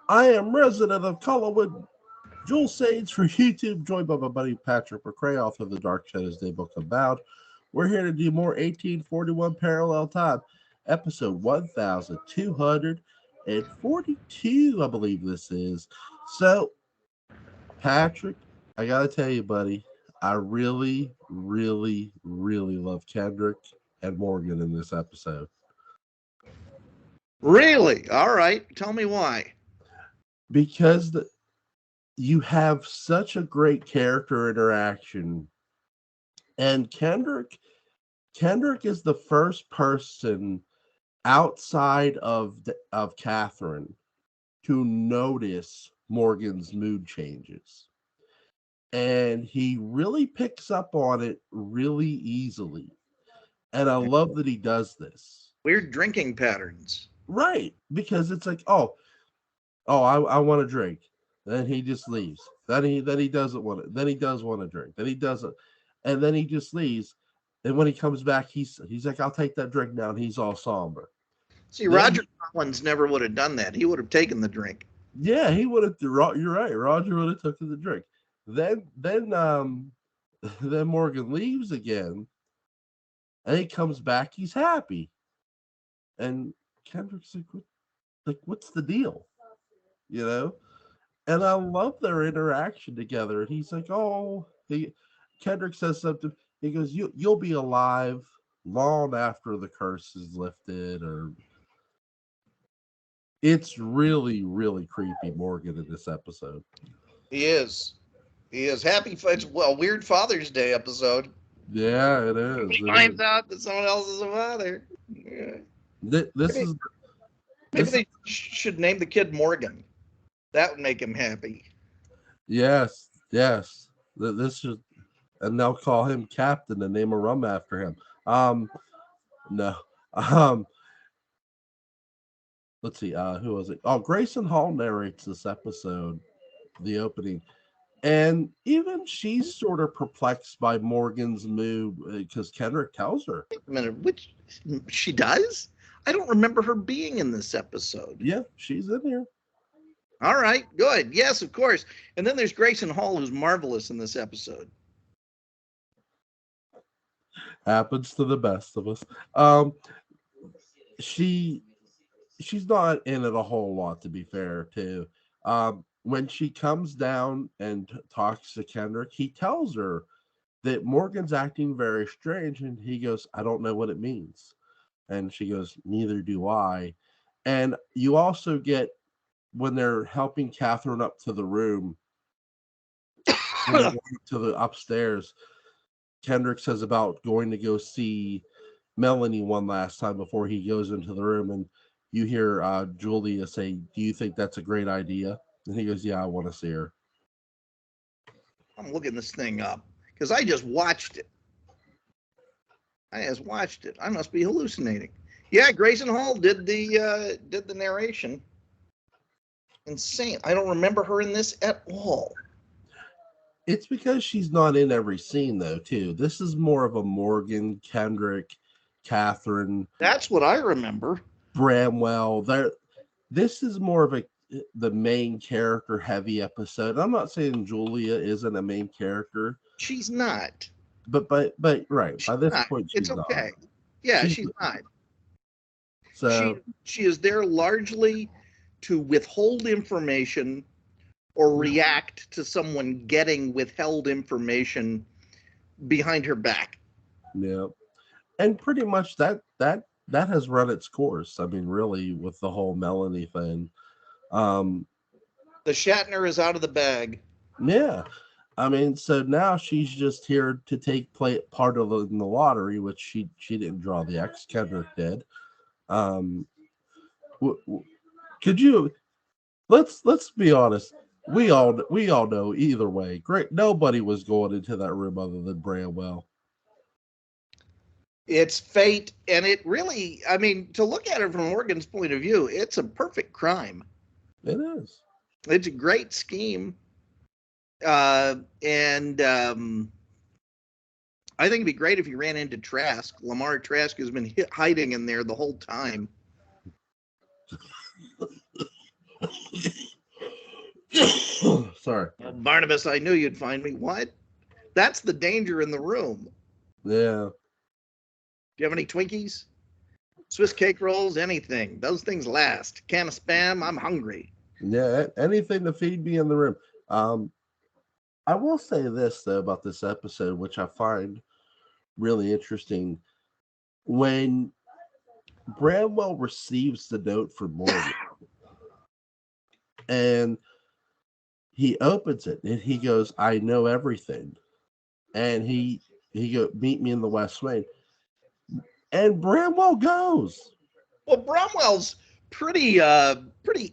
I am resident of Collinwood, Joel Sage for YouTube, joined by my buddy Patrick McCray, author of the Dark Shadows Daybook About. We're here to do more 1841 Parallel Time, episode 1242, I believe this is. So, Patrick, I gotta tell you, buddy, I really, really, really love Kendrick and Morgan in this episode. Really? All right. Tell me why. Because you have such a great character interaction, and Kendrick is the first person outside of Catherine to notice Morgan's mood changes, and he really picks up on it really easily. And I love that he does this. Weird drinking patterns. Right, because it's like, I want to drink. Then he just leaves. Then he doesn't want it. Then he does want to drink. Then he doesn't, and then he just leaves. And when he comes back, he's like, I'll take that drink now, and he's all somber. See, Roger Collins never would have done that. He would have taken the drink. Yeah, he would have. You're right. Roger would have taken the drink. Then then Morgan leaves again, and he comes back. He's happy, and Kendrick's like, what's the deal? You know. And I love their interaction together. And he's like, Kendrick says something. He goes, you'll be alive long after the curse is lifted. Or it's really, really creepy, Morgan, in this episode. He is. Happy. It's weird Father's Day episode. Yeah, it is. He finds out that someone else is a father. Yeah. Maybe they should name the kid Morgan. That would make him happy. Yes. This is, and they'll call him Captain and name a rum after him. No. Let's see. Who was it? Oh, Grayson Hall narrates this episode, the opening, and even she's sort of perplexed by Morgan's mood because Kendrick tells her. Wait a minute, which she does? I don't remember her being in this episode. Yeah, she's in here. All right, good. Yes, of course. And then there's Grayson Hall, who's marvelous in this episode. Happens to the best of us. She's not in it a whole lot, to be fair, too. When she comes down and talks to Kendrick, he tells her that Morgan's acting very strange, and he goes, I don't know what it means. And she goes, neither do I. And you also get, when they're helping Catherine up to the room, to the upstairs, Kendrick says about going to go see Melanie one last time before he goes into the room, and you hear Julia say, do you think that's a great idea? And he goes, yeah, I want to see her. I'm looking this thing up because I just watched it. I must be hallucinating. Yeah, Grayson Hall did the narration. Insane. I don't remember her in this at all. It's because she's not in every scene, though, too. This is more of a Morgan, Kendrick, Catherine. That's what I remember. Bramwell. This is more of the main character heavy episode. I'm not saying Julia isn't a main character. She's not. But right. She's by this point, she's it's okay. Not. Yeah, she's not. So she is there largely to withhold information or react to someone getting withheld information behind her back. Yeah. And pretty much that has run its course. I mean, really, with the whole Melanie thing. The Shatner is out of the bag. Yeah. I mean, so now she's just here to take part of in the lottery, which she didn't draw the X. Kendrick did. Could you let's be honest? We all know either way. Great, nobody was going into that room other than Bramwell. It's fate, and it really, I mean, to look at it from Morgan's point of view, it's a perfect crime. It is. It's a great scheme. And I think it'd be great if you ran into Trask. Lamar Trask has been hiding in there the whole time. Sorry. Well, Barnabas, I knew you'd find me. What? That's the danger in the room. Yeah. Do you have any Twinkies? Swiss cake rolls, anything. Those things last. Can of Spam, I'm hungry. Yeah. Anything to feed me in the room. I will say this though about this episode, which I find really interesting. When Bramwell receives the note from Morgan, and he opens it, and he goes, "I know everything," and he go, "Meet me in the West Wing," and Bramwell goes. Well, Bromwell's pretty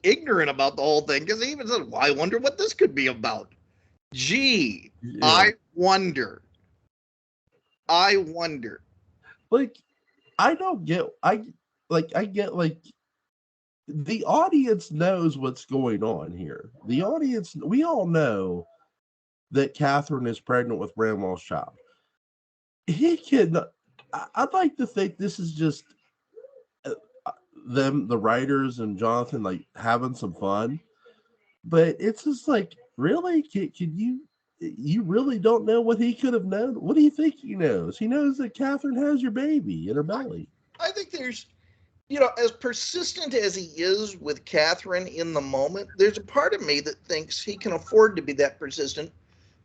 ignorant about the whole thing because he even said, "Well, I wonder what this could be about." Gee, Yeah. I wonder. Like, I don't get. I get like the audience knows what's going on here. The audience, we all know that Catherine is pregnant with Bramwell's child. He can. I'd like to think this is just them, the writers and Jonathan, like having some fun. But it's just like, really, can you? You really don't know what he could have known. What do you think he knows? He knows that Catherine has your baby in her belly. I think there's, as persistent as he is with Catherine in the moment, there's a part of me that thinks he can afford to be that persistent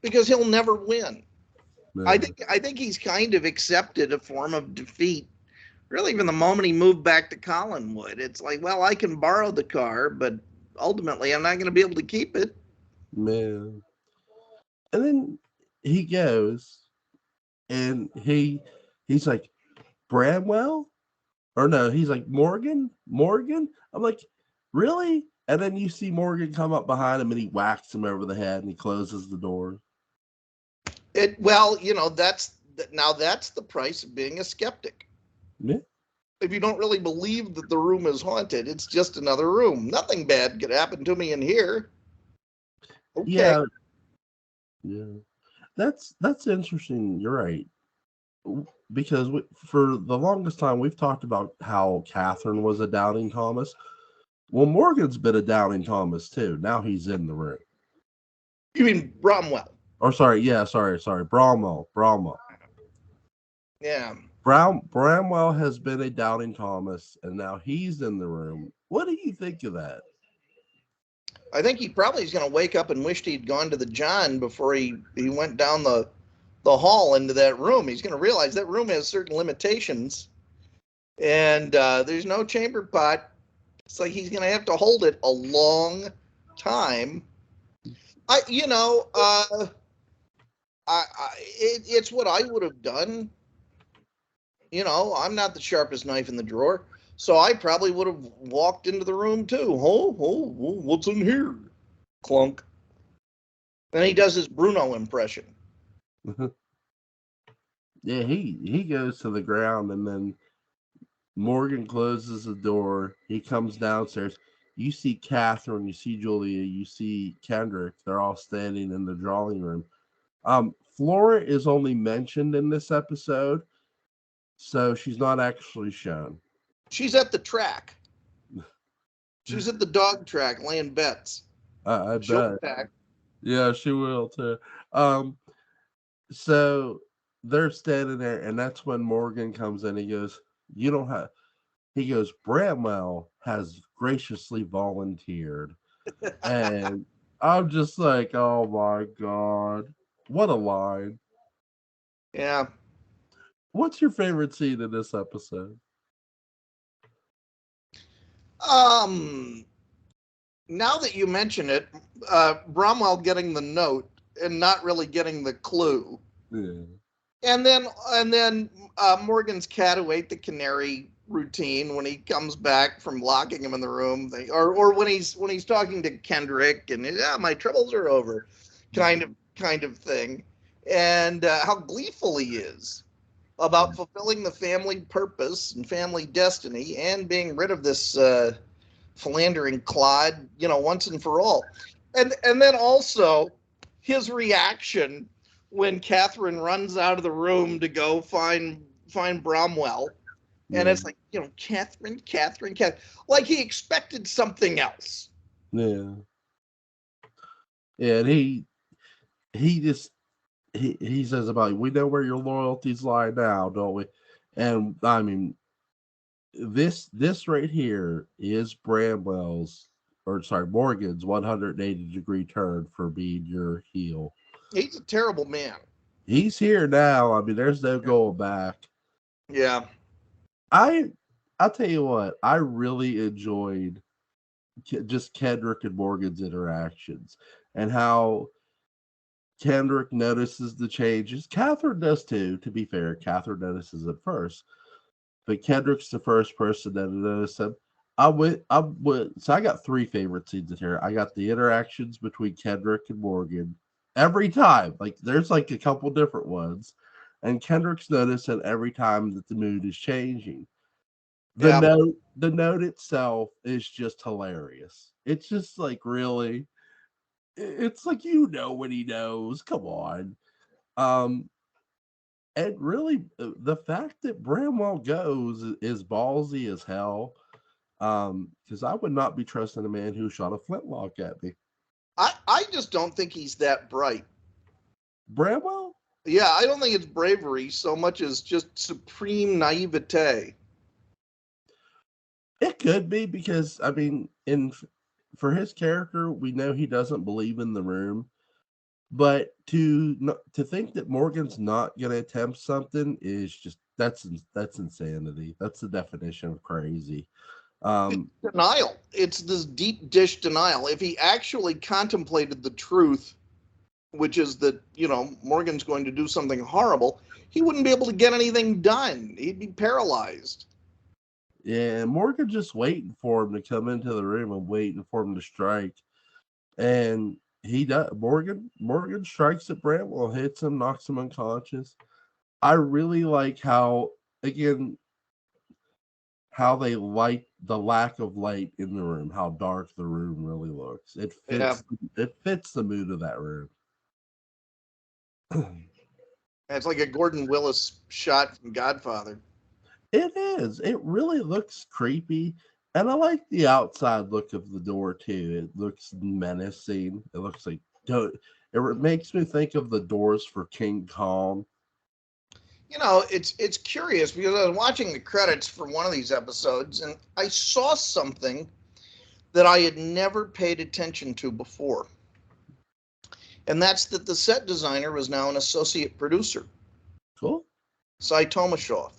because he'll never win. I think he's kind of accepted a form of defeat. Really, even the moment he moved back to Collinwood, it's like, well, I can borrow the car, but ultimately, I'm not going to be able to keep it. Man. And then he goes, and he's like, Bramwell? Or no, he's like, Morgan? I'm like, really? And then you see Morgan come up behind him and he whacks him over the head and he closes the door. That's the price of being a skeptic. Yeah. If you don't really believe that the room is haunted, it's just another room. Nothing bad could happen to me in here. Okay. Yeah. That's interesting. You're right. Because for the longest time, we've talked about how Catherine was a doubting Thomas. Well, Morgan's been a doubting Thomas too. Now he's in the room. You mean Bromwell? Or sorry, Bramwell. Yeah. Bramwell has been a doubting Thomas, and now he's in the room. What do you think of that? I think he probably is going to wake up and wished he'd gone to the John before he went down the hall into that room. He's going to realize that room has certain limitations, and there's no chamber pot. It's like he's going to have to hold it a long time. It's what I would have done. I'm not the sharpest knife in the drawer, so I probably would have walked into the room too. Oh, what's in here? Clunk. Then he does his Bruno impression. Yeah, he goes to the ground, and then Morgan closes the door. He comes downstairs. You see Catherine, you see Julia, you see Kendrick. They're all standing in the drawing room. Flora is only mentioned in this episode, so she's not actually shown. She's at the track. She's at the dog track laying bets. I She'll bet. Yeah, she will too. So they're standing there, and that's when Morgan comes in. He goes, Bramwell has graciously volunteered. And I'm just like, oh my God. What a line. Yeah. What's your favorite scene in this episode? Now that you mention it, Bromwell getting the note and not really getting the clue. Yeah. And then Morgan's cat who ate the canary routine when he comes back from locking him in the room, or when he's talking to Kendrick and my troubles are over, kind of thing, and how gleeful he is about fulfilling the family purpose and family destiny and being rid of this philandering clod, once and for all, and then also his reaction when Catherine runs out of the room to go find Bromwell, And it's like, Catherine, like he expected something else. Yeah. Yeah, and he just he says about, we know where your loyalties lie now, don't we? And I mean, this right here is Morgan's 180-degree turn for being your heel. He's a terrible man. He's here now. I mean, there's no going back. Yeah. I'll tell you what, I really enjoyed just Kendrick and Morgan's interactions and how Kendrick notices the changes. Catherine does too, to be fair. Catherine notices it first. But Kendrick's the first person that noticed him. So I got three favorite scenes in here. I got the interactions between Kendrick and Morgan every time. Like there's like a couple different ones. And Kendrick's noticing every time that the mood is changing. The note itself is just hilarious. It's just like really, it's like when he knows. Come on. And really, the fact that Bramwell goes is ballsy as hell. Because I would not be trusting a man who shot a flintlock at me. I just don't think he's that bright. Bramwell? Yeah, I don't think it's bravery so much as just supreme naivete. It could be because, I mean, for his character, we know he doesn't believe in the room. But to think that Morgan's not going to attempt something is just that's insanity. That's the definition of crazy. It's denial. It's this deep dish denial. If he actually contemplated the truth, which is that Morgan's going to do something horrible, he wouldn't be able to get anything done. He'd be paralyzed. Yeah, Morgan just waiting for him to come into the room and waiting for him to strike, and he does. Morgan strikes at Bramwell, hits him, knocks him unconscious. I really like how they light the lack of light in the room, how dark the room really looks. It fits the mood of that room. It's like a Gordon Willis shot from Godfather. It is. It really looks creepy. And I like the outside look of the door too. It looks menacing. It looks like it makes me think of the doors for King Kong. It's curious because I was watching the credits for one of these episodes and I saw something that I had never paid attention to before. And that's that the set designer was now an associate producer. Cool. Cy Tomashoff.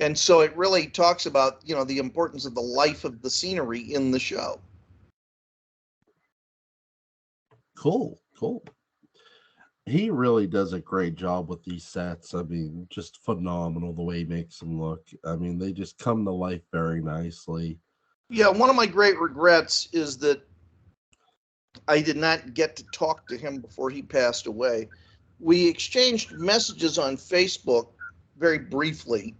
And so it really talks about, the importance of the life of the scenery in the show. Cool. He really does a great job with these sets. I mean, just phenomenal the way he makes them look. I mean, they just come to life very nicely. Yeah, one of my great regrets is that I did not get to talk to him before he passed away. We exchanged messages on Facebook very briefly,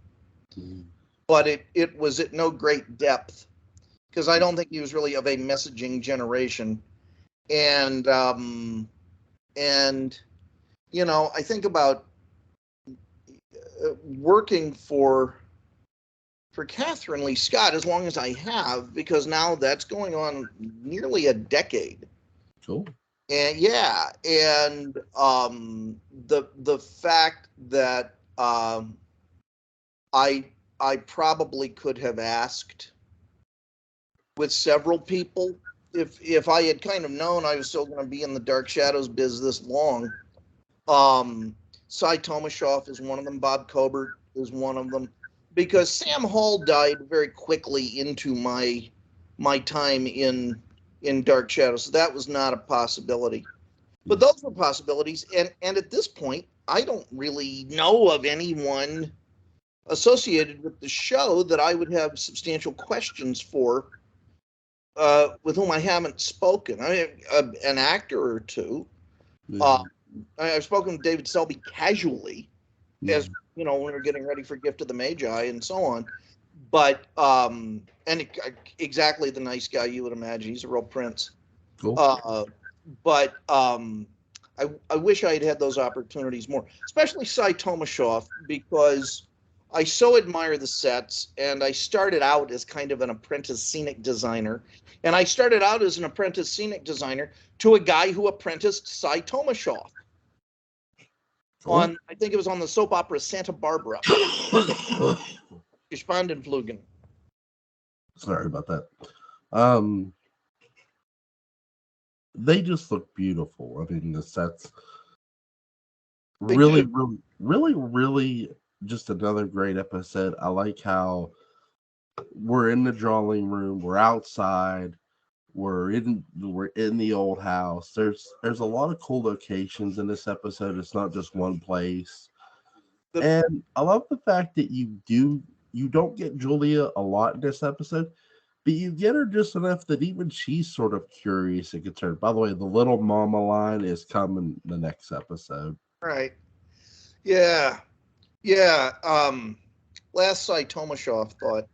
but it was at no great depth because I don't think he was really of a messaging generation. And I think about working for Catherine Lee Scott as long as I have, because now that's going on nearly a decade. Cool. And the fact that I probably could have asked with several people if I had kind of known I was still going to be in the Dark Shadows biz this long. Cy Tomashoff is one of them. Bob Cobert is one of them. Because Sam Hall died very quickly into my time in Dark Shadows, so that was not a possibility. But those were possibilities, and at this point, I don't really know of anyone associated with the show that I would have substantial questions for, with whom I haven't spoken. I mean, an actor or two. Yeah. I've spoken with David Selby casually, as when we were getting ready for Gift of the Magi and so on. But exactly the nice guy you would imagine. He's a real prince. Cool. But I wish I had had those opportunities more, especially Cy Tomashoff, because I so admire the sets, and I started out as kind of an apprentice scenic designer. And I started out as an apprentice scenic designer to a guy who apprenticed Cy Tomashoff on, I think it was on the soap opera Santa Barbara. Gespandenflugen. Sorry about that. They just look beautiful. I mean, the sets really just another great episode. I like how we're in the drawing room, we're outside, we're in the old house. There's a lot of cool locations in this episode. It's not just one place. And I love the fact that you don't get Julia a lot in this episode, but you get her just enough that even she's sort of curious and concerned. By the way, the little mama line is coming the next episode. Right. Yeah. Yeah. Last Cy Tomashoff thought,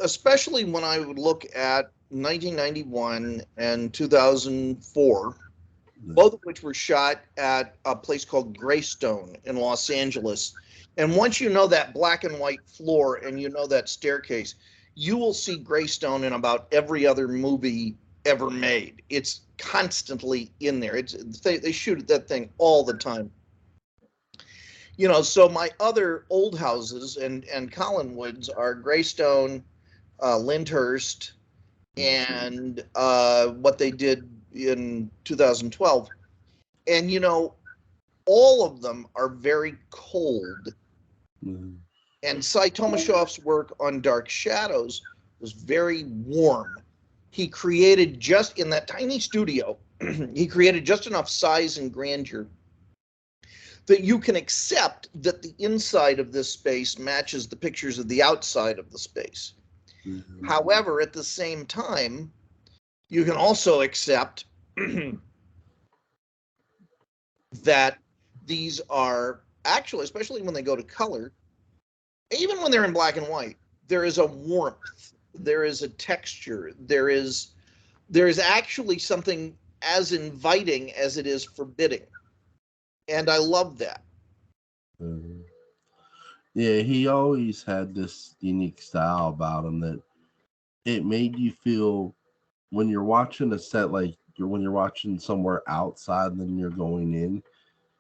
especially when I would look at 1991 and 2004, both of which were shot at a place called Greystone in Los Angeles. And once you know that black and white floor and you know that staircase, you will see Greystone in about every other movie ever made. It's constantly in there. They shoot that thing all the time. You know, so my other old houses and Collinwoods are Greystone, Lyndhurst, and what they did in 2012. And, you know, all of them are very cold. Mm-hmm. And Cy Tomashoff's work on Dark Shadows was very warm. He created just in that tiny studio, he created just enough size and grandeur that you can accept that the inside of this space matches the pictures of the outside of the space. Mm-hmm. However, at the same time, you can also accept that these are actually, especially when they go to color, even when they're in black and white, there is a warmth, there is a texture, there is actually something as inviting as it is forbidding. And I love that. Mm-hmm. Yeah, he always had this unique style about him that it made you feel when you're watching a set, like when you're watching somewhere outside and then you're going in,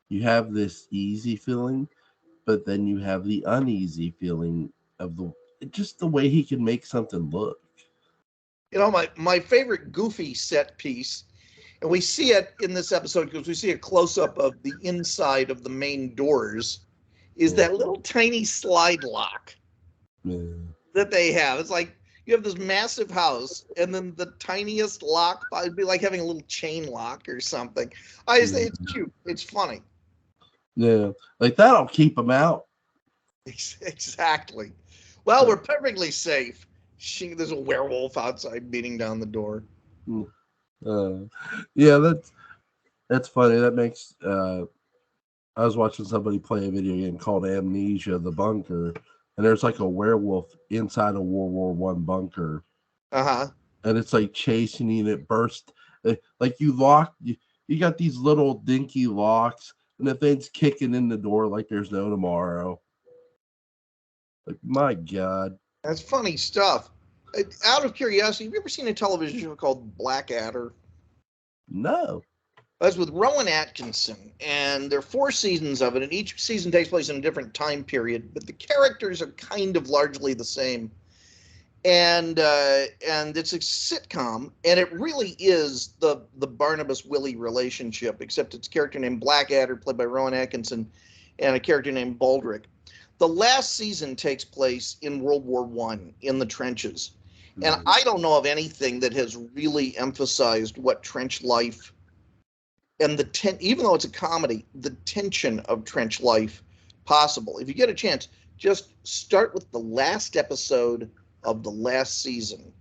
you have this easy feeling, but then you have the uneasy feeling of just the way he can make something look. You know, my favorite goofy set piece, and we see it in this episode because we see a close-up of the inside of the main doors, is that little tiny slide lock that they have. It's like you have this massive house, and then the tiniest lock, it'd be like having a little chain lock or something. I just think it's cute. It's funny. Yeah, like that'll keep them out. Exactly. Well, we're perfectly safe. There's a werewolf outside beating down the door. Yeah, that's funny. That makes. I was watching somebody play a video game called Amnesia: The Bunker, and there's like a werewolf inside a World War I bunker. And it's like chasing you, and it bursts. Like you got these little dinky locks, and the thing's kicking in the door like there's no tomorrow. Like, my God. That's funny stuff. Out of curiosity, have you ever seen a television show called Blackadder? No. That's with Rowan Atkinson, and there are 4 seasons of it, and each season takes place in a different time period, but the characters are kind of largely the same. And it's a sitcom, and it really is the Barnabas Willie relationship, except it's a character named Blackadder, played by Rowan Atkinson, and a character named Baldrick. The last season takes place in World War I, in the trenches. And I don't know of anything that has really emphasized what trench life and even though it's a comedy, the tension of trench life possible. If you get a chance, just start with the last episode of the last season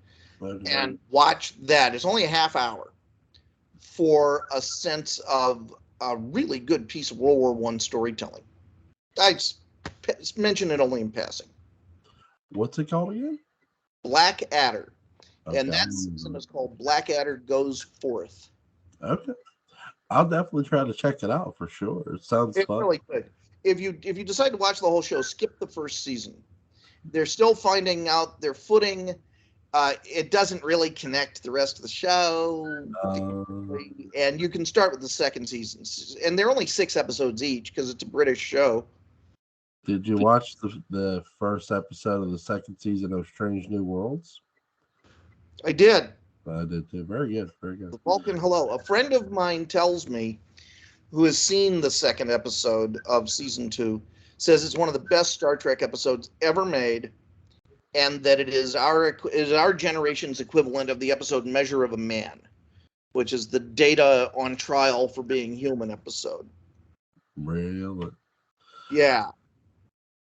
and watch that. It's only a half hour for a sense of a really good piece of World War I storytelling. I mention it only in passing. What's it called again? Blackadder. Okay. And that season is called Blackadder Goes Forth. Okay. I'll definitely try to check it out for sure. It sounds fun. Really good. if you decide to watch the whole show, skip the first season. They're still finding out their footing. It doesn't really connect to the rest of the show, and you can start with the second season. And they're only 6 episodes each because it's a British show. Did you watch the first episode of the second season of Strange New Worlds? I did. I did too. Very good. Very good. The Vulcan Hello. A friend of mine tells me, who has seen the second episode of season 2, says it's one of the best Star Trek episodes ever made, and that it is our generation's equivalent of the episode Measure of a Man, which is the Data on trial for being human episode. Really? Yeah.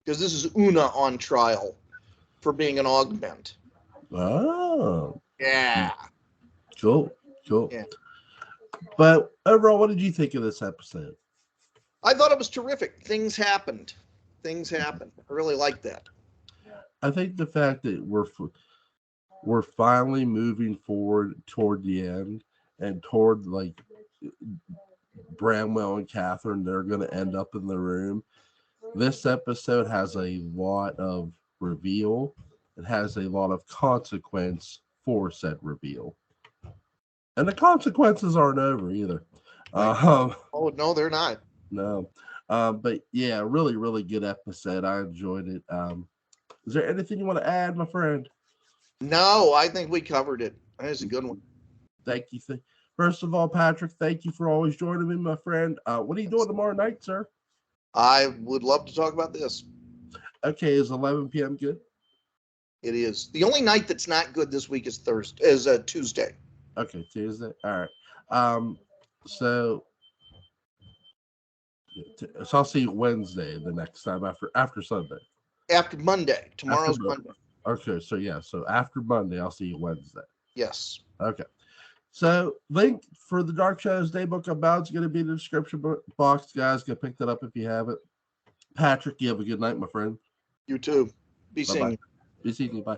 Because this is Una on trial for being an augment. Oh. Yeah. Cool. Yeah. But overall, what did you think of this episode? I thought it was terrific. Things happened. I really liked that. I think the fact that we're finally moving forward toward the end and toward like Bramwell and Catherine, they're going to end up in the room. This episode has a lot of reveal. It has a lot of consequence for said reveal. And the consequences aren't over either. Oh, no, they're not. No. But yeah, really, really good episode. I enjoyed it. Is there anything you want to add, my friend? No, I think we covered it. That was a good one. Thank you. First of all, Patrick, thank you for always joining me, my friend. What are you doing tomorrow night, sir? I would love to talk about this. Okay, is 11 p.m. good? It is. The only night that's not good this week is Tuesday. Okay, Tuesday. All right. So I'll see you Wednesday the next time after Sunday. After Monday. Tomorrow's Monday. Okay, so yeah, so after Monday, I'll see you Wednesday. Yes. Okay. So link for the Dark Shadows Daybook About is going to be in the description box, guys. Go pick that up if you have it. Patrick, you have a good night, my friend. You too. Be seeing you. Be seeing you. Bye.